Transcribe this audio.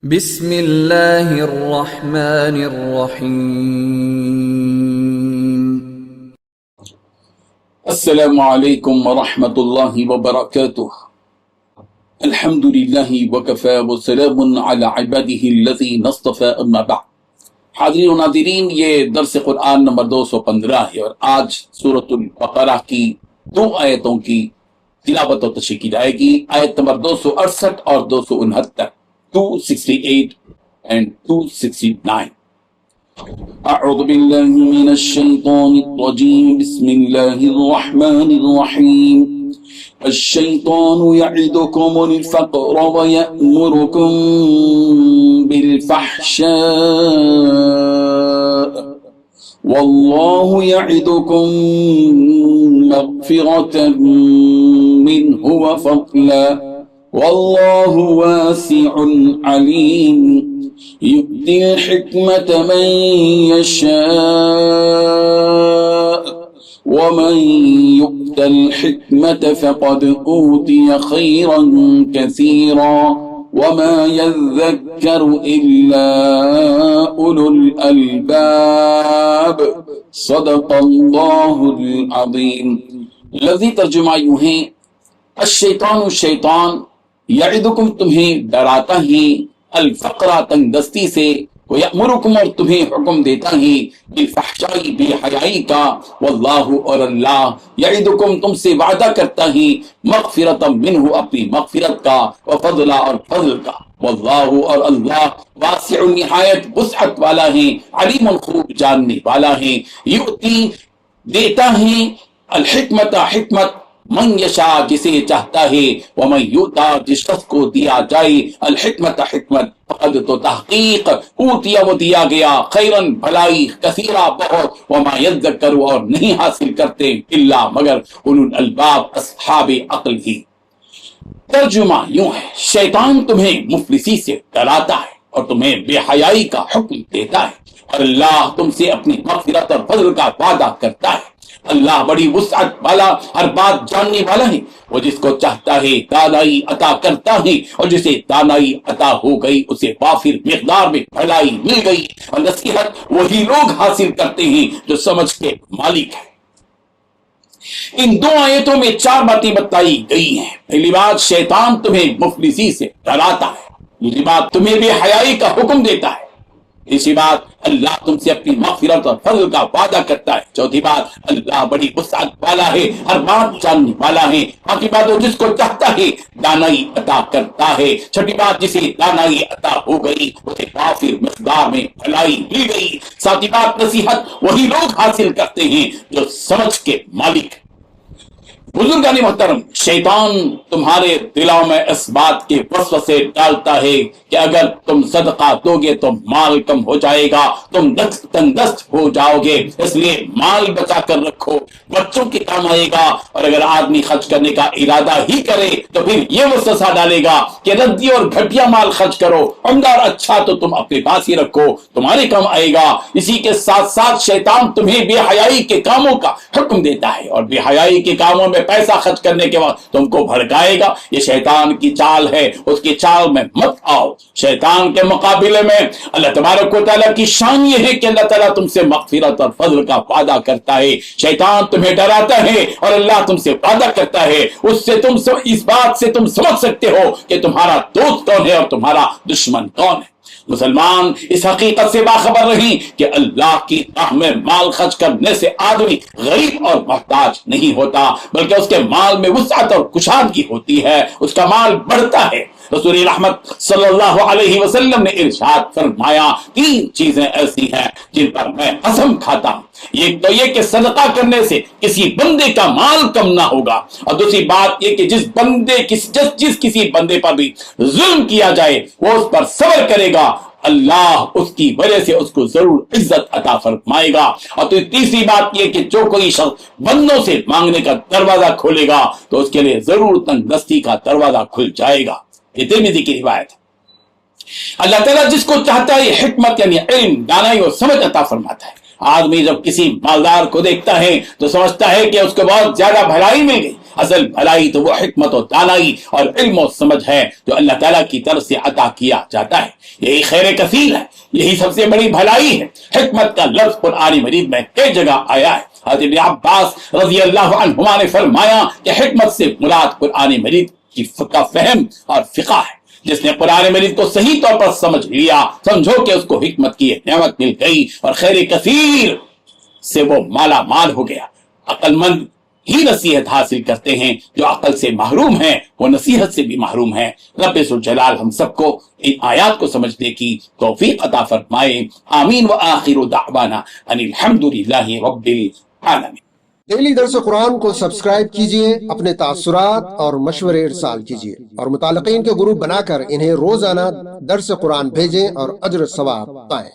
بسم اللہ الرحمن الرحیم۔ السلام علیکم ورحمۃ اللہ وبرکاتہ۔ الحمد للہ وکفی وسلام علی عبادہ الذین اصطفی، اما بعد۔ حاضرین و ناظرین، یہ درس قرآن نمبر 215 ہے اور آج سورۃ البقرہ کی 2 آیتوں کی تلاوت و تشریح کی جائے گی، آیت نمبر 268 اور 269، 268 and 269۔ اعوذ باللہ من الشیطان الرجیم، بسم اللہ الرحمن الرحیم۔ الشیطان یعدکم الفقر ویأمرکم بالفحشاء واللہ یعدکم مغفرة منہ وفضلا واللہ واسع علیم۔ یؤتی الحکمة من یشاء ومن یؤت الحکمة فقد اوتی خیرا کثیرا وما یذکر الا اولو الالباب۔ صدق اللہ العظیم۔ لفظی ترجمہ یوں ہے، الشیطان شیطان یعدکم تمہیں ڈراتا ہے، الفقر تنگ دستی سے، ویأمرکم اور تمہیں حکم دیتا ہے بالفحشاء بے حیائی کا، واللہ اور اللہ یعدکم تم سے وعدہ کرتا ہے مغفرۃ منہ اپنی مغفرت کا، وفضلا اور فضل کا، واللہ اور اللہ واسع نہایت وسعت والا ہے، علیم خوب جاننے والا ہے۔ یؤتی دیتا ہے الحکمت حکمت، من یشاء جسے چاہتا ہے، ومن یؤتا جس شخص کو دیا جائے الحکمت حکمت، فقد تو تحقیق اوتیا وہ دیا گیا خیرن بھلائی کثیرہ بہت، وما یذکر اور نہیں حاصل کرتے الا مگر اولو الالباب اصحاب عقل ہی۔ ترجمہ یوں ہے، شیطان تمہیں مفلسی سے ڈراتا ہے اور تمہیں بے حیائی کا حکم دیتا ہے، اور اللہ تم سے اپنی مغفرت اور فضل کا وعدہ کرتا ہے۔ اللہ بڑی وسعت والا، ہر بات جاننے والا ہے، وہ جس کو چاہتا ہے دانائی عطا کرتا ہے، اور جسے دانائی عطا ہو گئی اسے وافر مقدار میں بھلائی مل گئی، اور نصیحت وہی لوگ حاصل کرتے ہیں جو سمجھ کے مالک ہیں۔ ان 2 آیتوں میں 4 باتیں بتائی گئی ہیں۔ پہلی بات، شیطان تمہیں مفلسی سے ڈراتا ہے۔ دوسری بات، تمہیں بے حیائی کا حکم دیتا ہے۔ تیسری بات، اللہ تم سے اپنی مغفرت اور فضل کا وعدہ کرتا ہے۔ چوتھی بات، اللہ بڑی وسعت والا ہے، ہر بات جاننے والا ہے۔ باقی بات، وہ جس کو چاہتا ہے دانائی عطا کرتا ہے۔ چھٹی بات، جسے دانائی عطا ہو گئی اسے وافر مقدار میں بھلائی مل گئی۔ ساتھی بات، نصیحت وہی لوگ حاصل کرتے ہیں جو سمجھ کے مالک ہیں۔ بزرگان محترم، شیطان تمہارے دلوں میں اس بات کے وسوسے ڈالتا ہے کہ اگر تم صدقہ دو گے تو مال کم ہو جائے گا، تم تنگدست ہو جاؤ گے، اس لیے مال بچا کر رکھو، بچوں کے کام آئے گا۔ اور اگر آدمی خرچ کرنے کا ارادہ ہی کرے تو پھر یہ وسوسہ ڈالے گا کہ ردی اور گھٹیا مال خرچ کرو، عمدہ اور اچھا تو تم اپنے پاس ہی رکھو، تمہارے کام آئے گا۔ اسی کے ساتھ ساتھ شیطان تمہیں بے حیائی کے کاموں کا حکم دیتا ہے، اور بے حیائی کے کاموں میں پیسہ خرچ کرنے کے بعد تم کو بھڑکائے گا۔ یہ شیطان کی چال ہے، اس کی چال میں مت آؤ۔ شیطان کے مقابلے میں اللہ تبارک و تعالیٰ کی شان یہ ہے کہ اللہ تعالیٰ تم سے مغفرت اور فضل کا وعدہ کرتا ہے۔ شیطان تمہیں ڈراتا ہے اور اللہ تم سے وعدہ کرتا ہے۔ اس بات سے تم سمجھ سکتے ہو کہ تمہارا دوست کون ہے اور تمہارا دشمن کون ہے۔ مسلمان اس حقیقت سے باخبر رہیں کہ اللہ کی راہ میں مال خرچ کرنے سے آدمی غریب اور محتاج نہیں ہوتا، بلکہ اس کے مال میں وسعت اور کشادگی ہوتی ہے، اس کا مال بڑھتا ہے۔ رسول رحمت صلی اللہ علیہ وسلم نے ارشاد فرمایا، 3 چیزیں ایسی ہیں جن پر میں قسم کھاتا ہوں۔ ایک تو یہ کہ صدقہ کرنے سے کسی بندے کا مال کم نہ ہوگا، اور دوسری بات یہ کہ جس کسی بندے پر بھی ظلم کیا جائے وہ اس پر صبر کرے گا، اللہ اس کی وجہ سے اس کو ضرور عزت عطا فرمائے گا۔ اور تو تیسری بات یہ کہ جو کوئی شخص بندوں سے مانگنے کا دروازہ کھولے گا تو اس کے لیے ضرور تنگ دستی کا دروازہ کھل جائے گا۔ یہ ترمذی کی روایت ہے۔ اللہ تعالیٰ جس کو چاہتا ہے حکمت یعنی علم، دانائی اور سمجھ عطا فرماتا ہے، آدمی جب کسی مالدار کو دیکھتا ہے تو سمجھتا ہے کہ اس کو بہت زیادہ بھلائی مل گئی. اصل بھلائی تو وہ حکمت و دانائی اور علم و سمجھ ہے جو اللہ تعالیٰ کی طرف سے عطا کیا جاتا ہے. یہی خیر کثیر ہے, یہی سب سے بڑی بھلائی ہے. حکمت کا لفظ قرآن مجید میں کئی جگہ آیا ہے. حضرت ابن عباس رضی اللہ عنہما نے فرمایا کہ حکمت سے مراد قرآن مجید کا فہم اور فقہ ہے. جس نے قرآن مجید کو صحیح طور پر سمجھ لیا, سمجھو کہ اس کو حکمت کی نعمت مل گئی اور خیر کثیر سے وہ مالا مال ہو گیا. عقل مند ہی نصیحت حاصل کرتے ہیں, جو عقل سے محروم ہیں وہ نصیحت سے بھی محروم ہیں. رب ذوالجلال ہم سب کو ان آیات کو سمجھنے کی توفیق عطا فرمائے. آمین. وآخر دعوانا ان الحمد للہ رب العالمین. ڈیلی درس قرآن کو سبسکرائب کیجئے, اپنے تاثرات اور مشورے ارسال کیجئے اور متعلقین کے گروپ بنا کر انہیں روزانہ درس قرآن بھیجیں اور اجر ثواب پائیں.